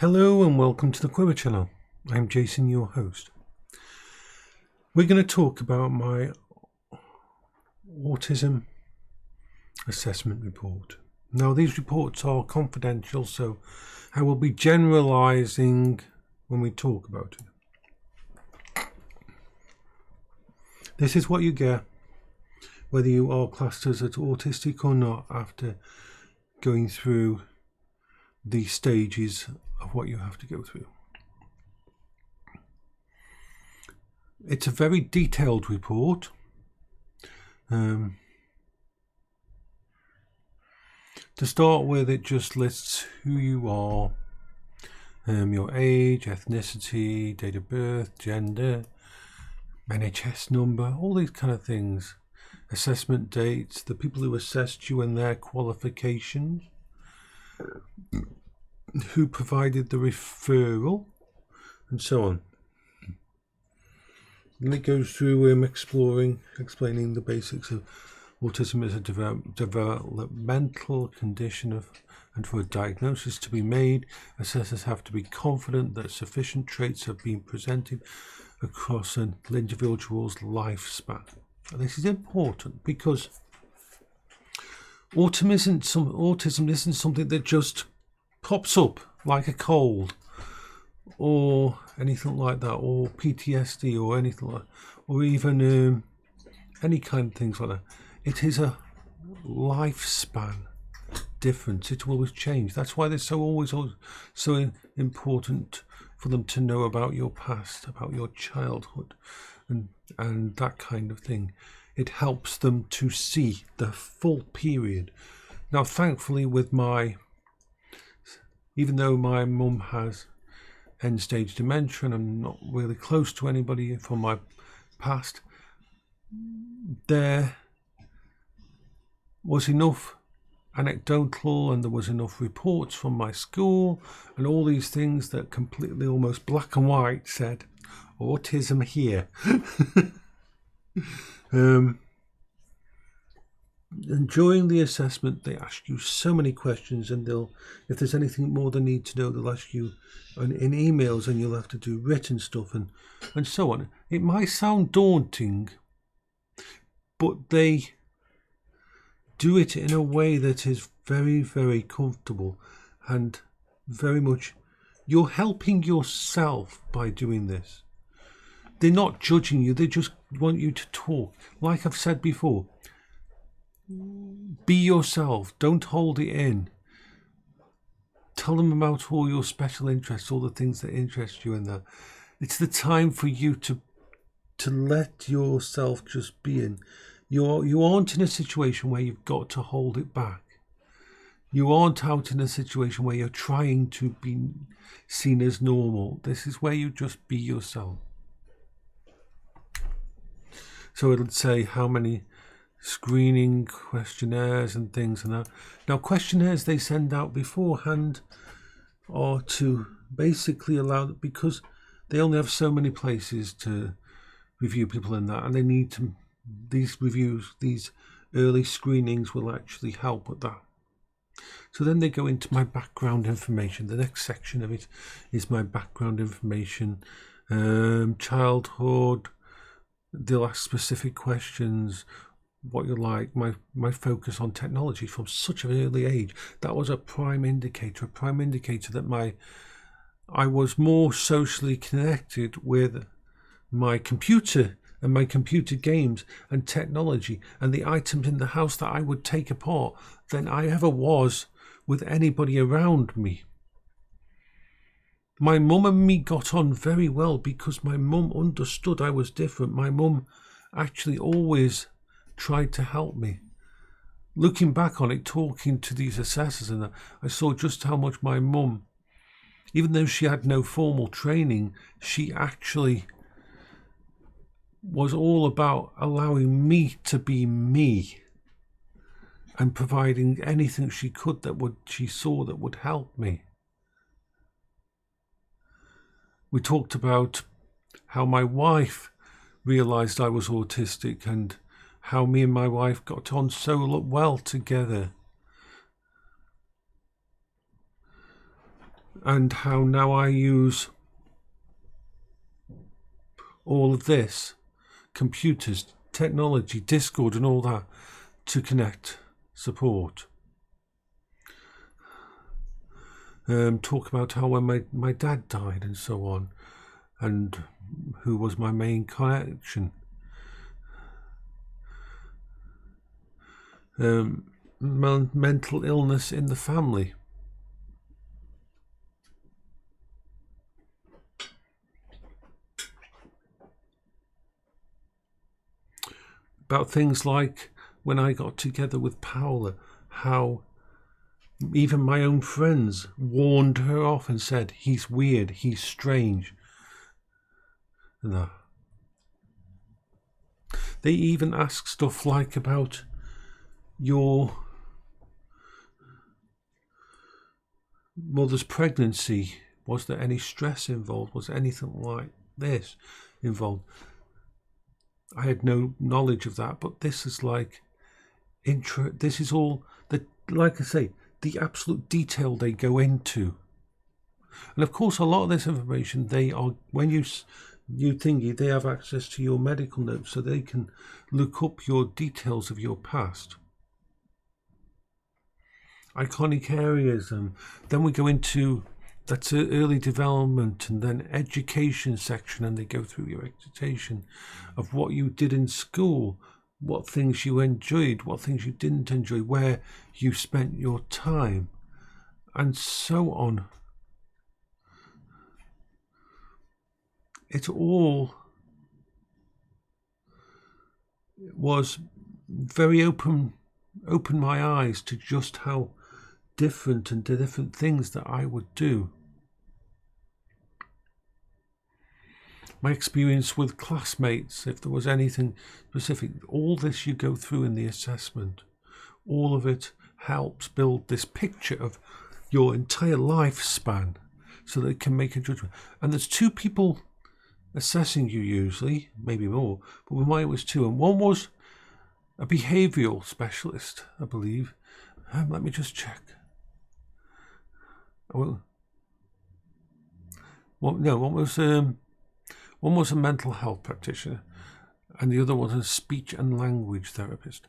Hello and welcome to the Quiver channel. I'm Jason, your host. We're going to talk about my autism assessment report. Now, these reports are confidential, so I will be generalizing when we talk about it. This is what you get, whether you are classed as autistic or not, after going through the stages of what you have to go through. It's a very detailed report. To start with, it just lists who you are, your age, ethnicity, date of birth, gender, NHS number, all these kind of things, assessment dates, the people who assessed you and their qualifications, who provided the referral, and so on. And it goes through explaining the basics of autism as a developmental condition and for a diagnosis to be made, assessors have to be confident that sufficient traits have been presented across an individual's lifespan. And this is important because autism isn't something that just pops up like a cold or anything like that, or PTSD or anything like that, or even any kind of things like that. It is a lifespan difference. It will always change. That's why it's always so important for them to know about your past, about your childhood, and that kind of thing. It helps them to see the full period. Now, thankfully, even though my mum has end-stage dementia and I'm not really close to anybody from my past, there was enough anecdotal and there was enough reports from my school and all these things that completely almost black and white said autism here. And during the assessment they ask you so many questions, and if there's anything more they need to know, they'll ask you in emails, and you'll have to do written stuff and so on. It might sound daunting, but they do it in a way that is very, very comfortable, and very much you're helping yourself by doing this. They're not judging you, they just want you to talk. Like I've said before, be yourself, don't hold it in. Tell them about all your special interests, all the things that interest you in that. It's the time for you to let yourself just be in. You aren't in a situation where you've got to hold it back. You aren't out in a situation where you're trying to be seen as normal. This is where you just be yourself. So it'll say how many screening questionnaires and things and that. Now, questionnaires they send out beforehand are to basically allow, because they only have so many places to review people in that, and they need to, these reviews, these early screenings will actually help with that. So then they go into my background information. The next section of it is my background information, childhood. They'll ask specific questions, what you like, my focus on technology from such an early age. That was a prime indicator that I was more socially connected with my computer and my computer games and technology and the items in the house that I would take apart than I ever was with anybody around me. My mum and me got on very well because my mum understood I was different. My mum actually always tried to help me. Looking back on it, talking to these assessors, and I saw just how much my mum, even though she had no formal training, she actually was all about allowing me to be me and providing anything she could she saw that would help me. We talked about how my wife realized I was autistic and how me and my wife got on so well together. and how now I use all of this, computers, technology, Discord and all that, to connect, support. Talk about how when my dad died and so on, and who was my main connection. Mental illness in the family. About things like when I got together with Paola, how even my own friends warned her off and said, he's weird, he's strange. And that. They even ask stuff like about your mother's pregnancy. Was there any stress involved? Was anything like this involved? I had no knowledge of that, but this is like this is all the, like I say, the absolute detail they go into. And of course, a lot of this information, they are, when you thingy, they have access to your medical notes, so they can look up your details of your past. Iconic areas, then we go into, that's early development, and then education section, and they go through your education of what you did in school, what things you enjoyed, what things you didn't enjoy, where you spent your time, and so on. It all was very open my eyes to just how different and the different things that I would do. My experience with classmates, if there was anything specific, all this you go through in the assessment, all of it helps build this picture of your entire lifespan so that it can make a judgment. And there's two people assessing you usually, maybe more, but with mine it was two, and one was a behavioural specialist, I believe. Let me just check. One was a mental health practitioner, and the other was a speech and language therapist.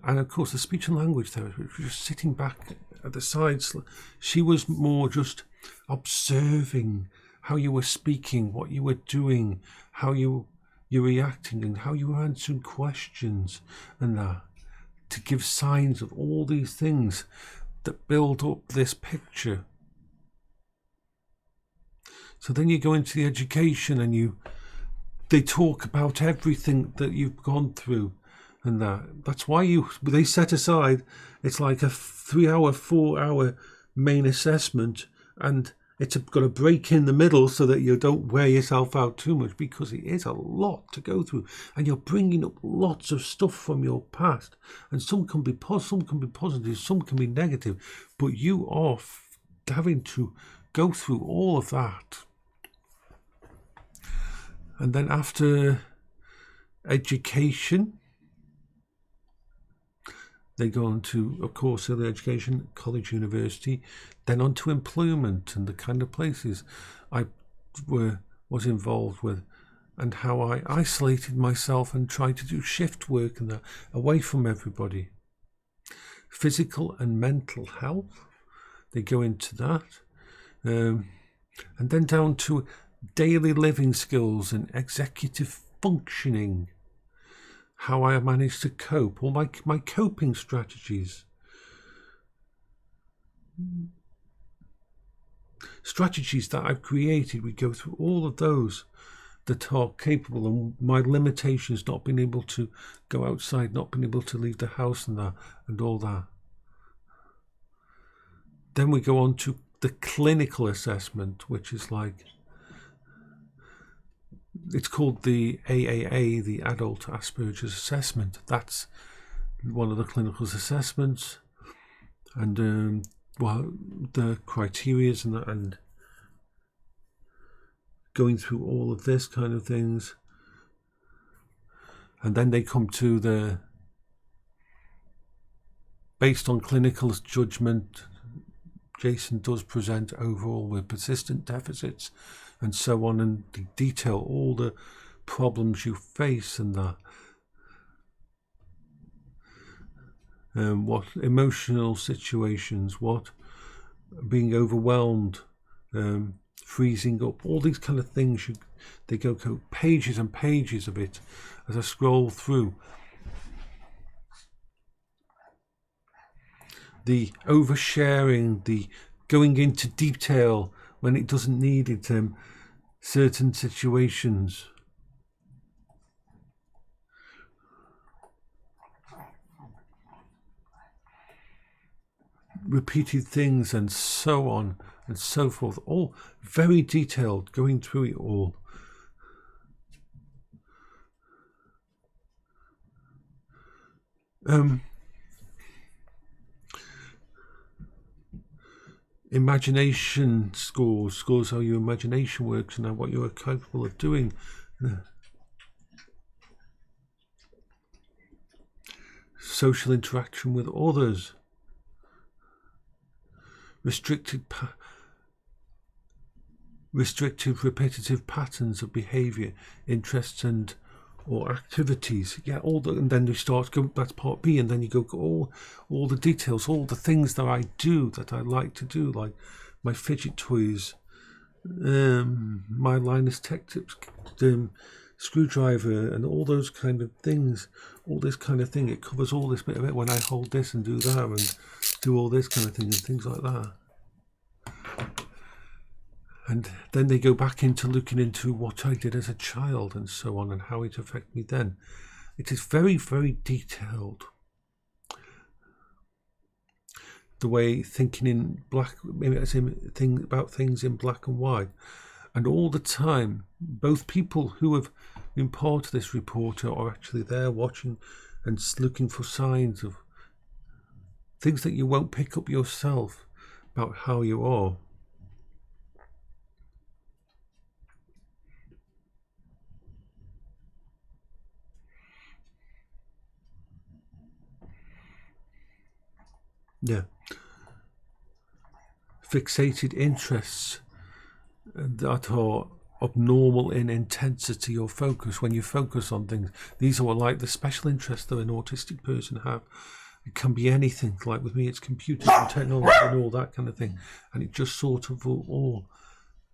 And of course, the speech and language therapist was just sitting back at the sides. She was more just observing how you were speaking, what you were doing, how you're reacting, and how you were answering questions, and that, to give signs of all these things that build up this picture. So then you go into the education, and they talk about everything that you've gone through, and that's why they set aside, it's like a 3-hour, 4-hour main assessment, and it's got a break in the middle so that you don't wear yourself out too much, because it is a lot to go through, and you're bringing up lots of stuff from your past, and some can be positive, some can be negative, but you are having to go through all of that. And then after education, they go on to, of course, early education, college, university, then on to employment and the kind of places I was involved with, and how I isolated myself and tried to do shift work and that, away from everybody. Physical and mental health, they go into that. And then down to daily living skills and executive functioning, how I managed to cope, or my coping strategies. Strategies that I've created, we go through all of those that are capable, and my limitations, not being able to go outside, not being able to leave the house and that, and all that. Then we go on to the clinical assessment, which is like, it's called the AAA, the Adult Asperger's Assessment. That's one of the clinical assessments, and the criteria and going through all of this kind of things. And then they come to the, based on clinical judgment, Jason does present overall with persistent deficits and so on, and they detail all the problems you face and that. What emotional situations, what being overwhelmed, freezing up, all these kind of things. They go pages and pages of it as I scroll through. The oversharing, the going into detail when it doesn't need it, certain situations. Repeated things and so on and so forth, all very detailed, going through it all. Imagination scores how your imagination works and what you are capable of doing. Social interaction with others. Restrictive repetitive patterns of behavior, interests and or activities. Yeah, and then you start go. That's part B, and then you go all the details, all the things that I do that I like to do, like my fidget toys, my Linus Tech Tips screwdriver, and all those kind of things. All this kind of thing. It covers all this bit of it when I hold this and do that and do all this kind of thing and things like that. And then they go back into looking into what I did as a child and so on and how it affected me then. It is very, very detailed. The way thinking in black, about things in black and white. And all the time, both people who have been part of this report are actually there watching and looking for signs of things that you won't pick up yourself about how you are. Yeah. Fixated interests that are abnormal in intensity or focus. When you focus on things, these are like the special interests that an autistic person have. It can be anything. Like with me, it's computers and technology and all that kind of thing. And it just sort of all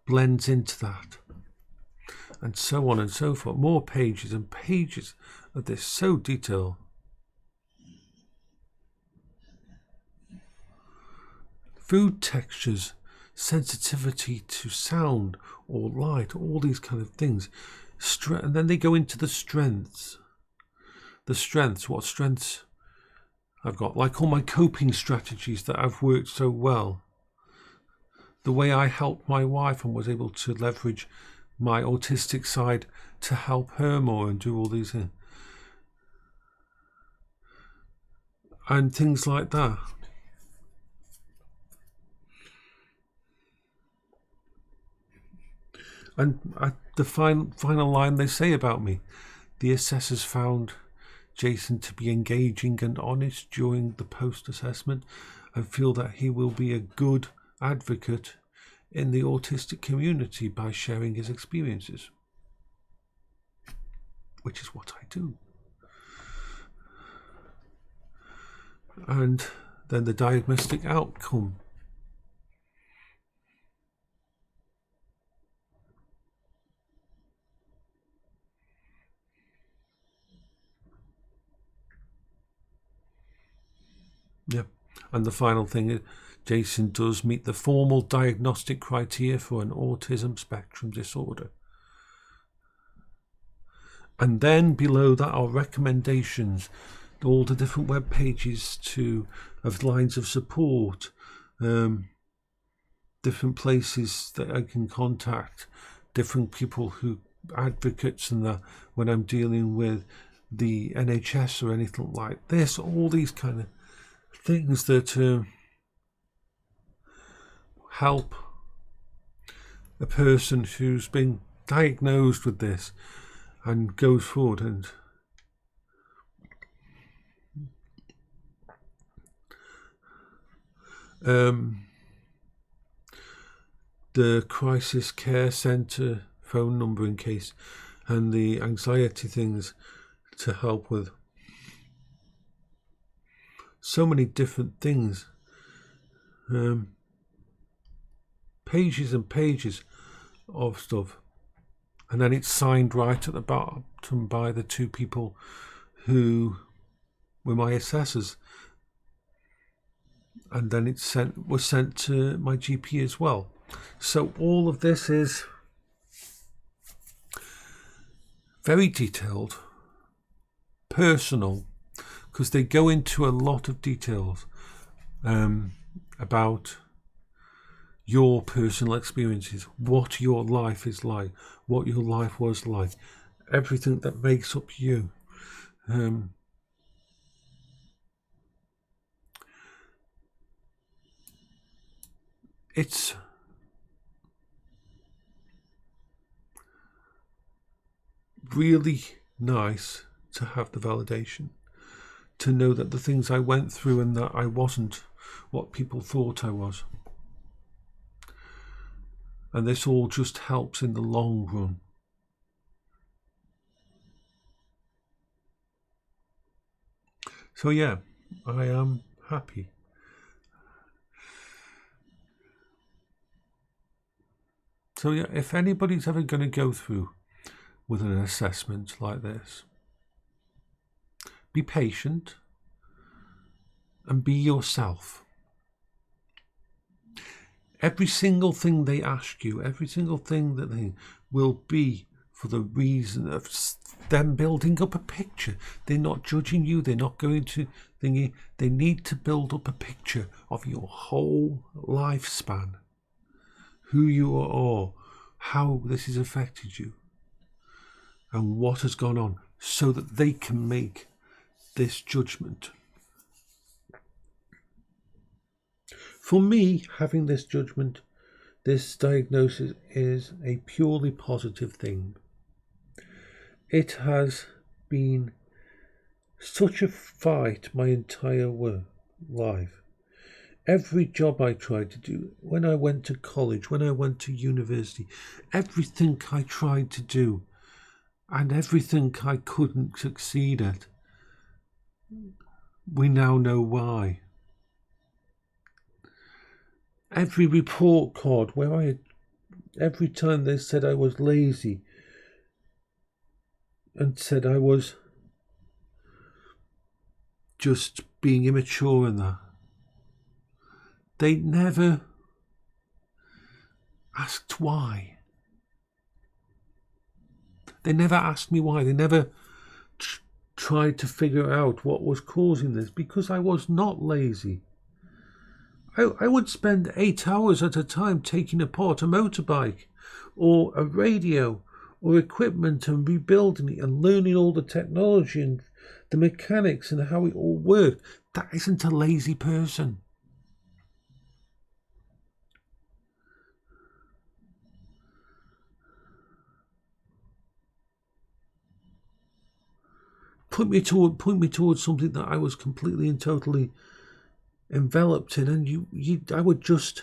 blends into that. And so on and so forth. More pages and pages of this, so detailed. Food textures, sensitivity to sound or light, all these kind of things. And then they go into the strengths. The strengths, what strengths I've got, like all my coping strategies that have worked so well. The way I helped my wife and was able to leverage my autistic side to help her more and do all these things. And things like that. And at the final line they say about me, the assessors found Jason to be engaging and honest during the post-assessment and feel that he will be a good advocate in the autistic community by sharing his experiences, which is what I do. And then the diagnostic outcome. Yeah, and the final thing is Jason does meet the formal diagnostic criteria for an autism spectrum disorder. And then below that are recommendations, all the different web pages of lines of support, different places that I can contact, different people who advocates and that when I'm dealing with the NHS or anything like this, all these kind of things that help a person who's been diagnosed with this and goes forward and the crisis care centre phone number in case, and the anxiety things to help with. So many different things. Pages and pages of stuff. And then it's signed right at the bottom by the two people who were my assessors. And then it was sent to my GP as well. So all of this is very detailed, personal, because they go into a lot of details about your personal experiences, what your life is like, what your life was like, everything that makes up you. It's really nice to have the validation, to know that the things I went through and that I wasn't what people thought I was. And this all just helps in the long run. So yeah, I am happy. So yeah, if anybody's ever going to go through with an assessment like this, be patient and be yourself. Every single thing they ask you, every single thing that they will be for the reason of them building up a picture. They're not judging you. They're not going to thingy. They need to build up a picture of your whole lifespan, who you are, how this has affected you, and what has gone on, so that they can make this judgment. For me, having this judgment, this diagnosis is a purely positive thing. It has been such a fight my entire life. Every job I tried to do, when I went to college, when I went to university, everything I tried to do, and everything I couldn't succeed at, we now know why. Every report card where every time they said I was lazy and said I was just being immature and that, they never asked why. They never asked me why. They never tried to figure out what was causing this, because I was not lazy. I would spend 8 hours at a time taking apart a motorbike or a radio or equipment and rebuilding it and learning all the technology and the mechanics and how it all worked. That isn't a lazy person. Point me towards something that I was completely and totally enveloped in, and I wouldn't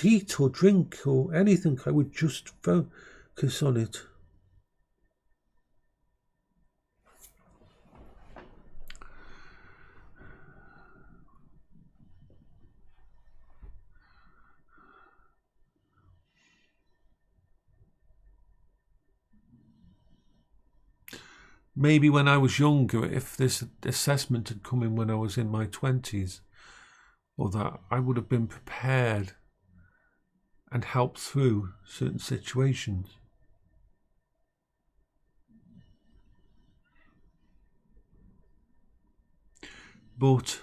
eat or drink or anything. I would just focus on it. Maybe when I was younger, if this assessment had come in when I was in my 20s, or that, I would have been prepared and helped through certain situations. But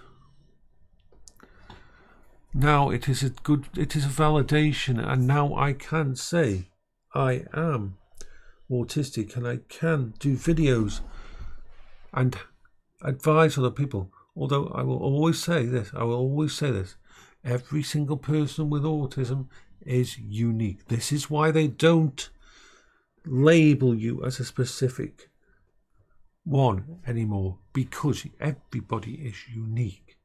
now it is a validation, and now I can say I am autistic, and I can do videos and advise other people. Although I will always say this, every single person with autism is unique. This is why they don't label you as a specific one anymore, because everybody is unique.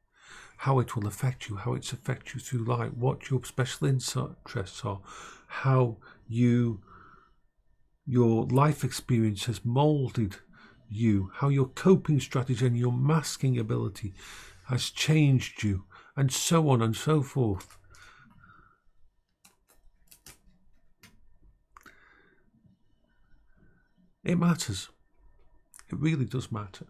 how it will affect you, how it's affect you through life, what your special interests are, how your life experience has molded you, how your coping strategy and your masking ability has changed you, and so on and so forth. It matters. It really does matter.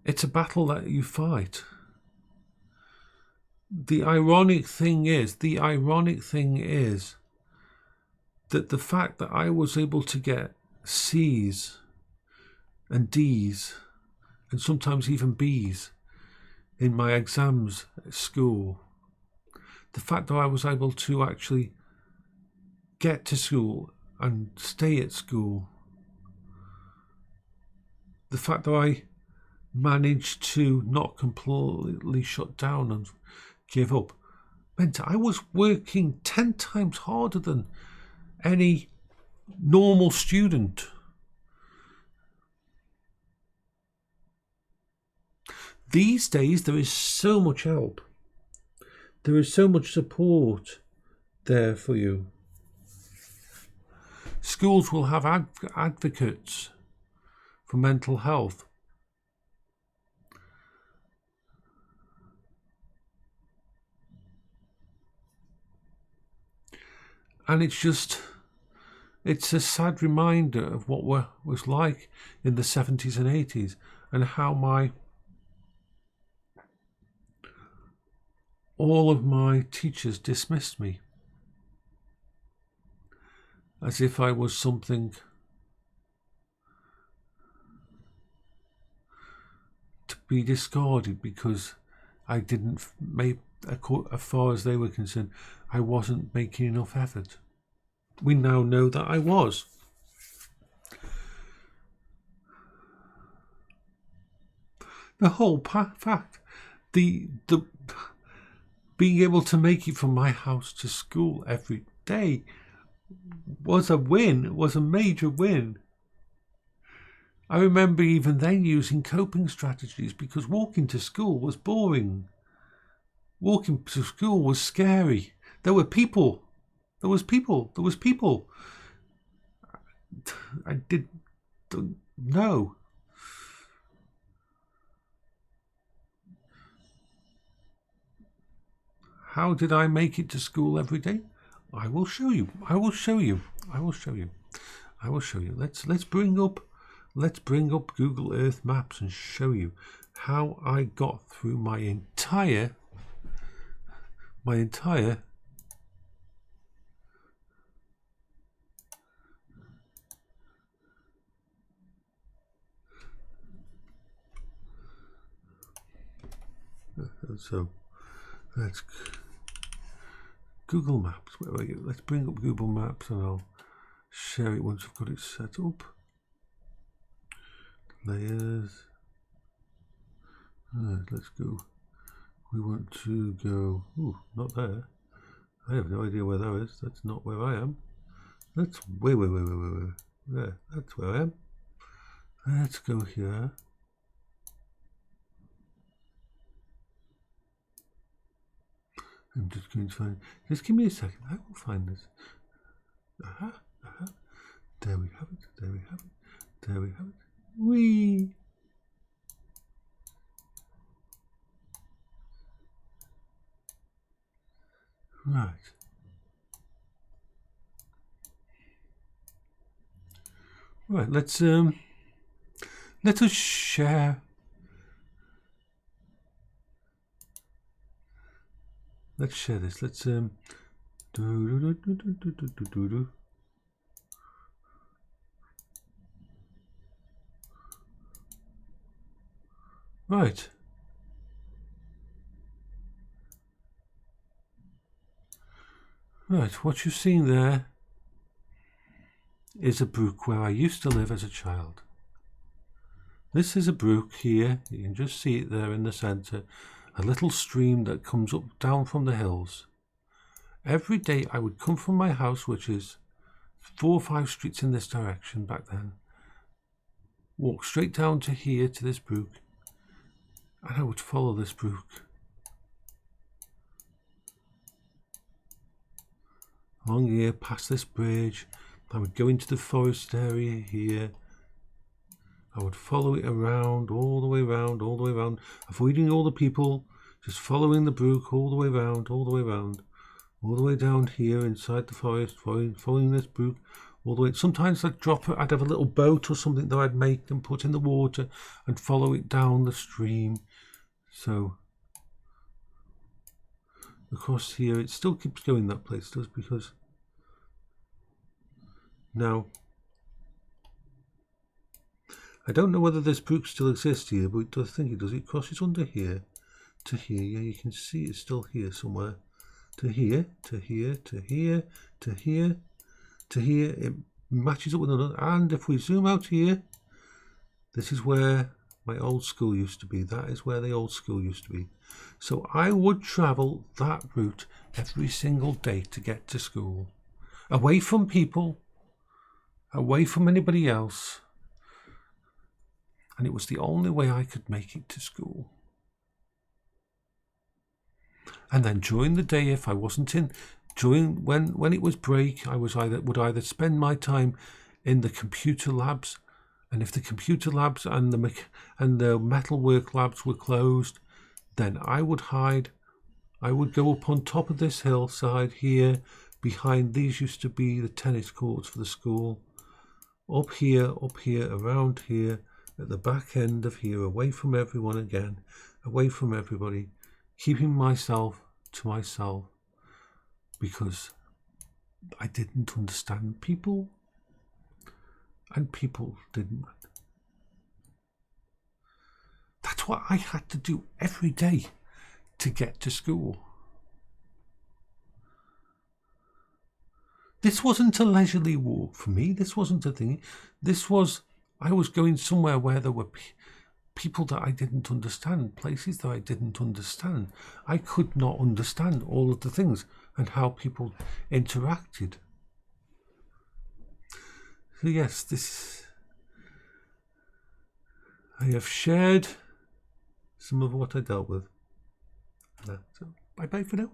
It's a battle that you fight. The ironic thing is that the fact that I was able to get C's and D's and sometimes even B's in my exams at school, the fact that I was able to actually get to school and stay at school, the fact that I managed to not completely shut down and give up, meant I was working 10 times harder than any normal student. These days there is so much help. There is so much support there for you. Schools will have advocates for mental health. And it's a sad reminder of what was like in the 70s and 80s, and how all of my teachers dismissed me as if I was something to be discarded because I didn't make, as far as they were concerned, I wasn't making enough effort. We now know that I was. The whole fact, the being able to make it from my house to school every day was a win, was a major win. I remember even then using coping strategies because walking to school was boring. Walking to school was scary. There were people. There was people. I didn't know. How did I make it to school every day? I will show you. Let's bring up Google Earth Maps and show you how I got through my entire so let's Google Maps. Where are you? Let's bring up Google Maps and I'll share it once I've got it set up. Layers. Right, let's go. We want to go. Ooh, not there. I have no idea where that is. That's not where I am. That's where. There. That's where I am. Let's go here. I'm just going to find. Just give me a second. I will find this. There we have it. Whee! Right. Right. Let us share. Let's share this. Let's Right. Right, what you've seen there is a brook where I used to live as a child. This is a brook here. You can just see it there in the centre. A little stream that comes up down from the hills. Every day I would come from my house, which is 4 or 5 streets in this direction back then, walk straight down to here, to this brook, and I would follow this brook along here, past this bridge. I would go into the forest area here. I would follow it around, all the way around, all the way around, avoiding all the people, just following the brook all the way around, all the way around, all the way down here inside the forest, following this brook all the way. Sometimes I'd drop it, I'd have a little boat or something that I'd make and put in the water and follow it down the stream. So across here, it still keeps going, that place does, because now I don't know whether this brook still exists here, but I think it does. It crosses under here to here. Yeah, you can see it's still here somewhere. To here, to here, to here, to here, to here. It matches up with another. And if we zoom out here, this is where my old school used to be. That is where the old school used to be. So I would travel that route every single day to get to school. Away from people, away from anybody else. And it was the only way I could make it to school. And then during the day, if I wasn't in, when it was break, I would either spend my time in the computer labs, and if the computer labs and the metalwork labs were closed, then I would hide. I would go up on top of this hillside here, behind these used to be the tennis courts for the school, up here, around here, at the back end of here, away from everyone again, away from everybody, keeping myself to myself, because I didn't understand people, and people didn't. That's what I had to do every day to get to school. This wasn't a leisurely walk for me. This wasn't a thing. This was, I was going somewhere where there were people that I didn't understand, places that I didn't understand. I could not understand all of the things and how people interacted. So yes, I have shared some of what I dealt with. So bye bye for now.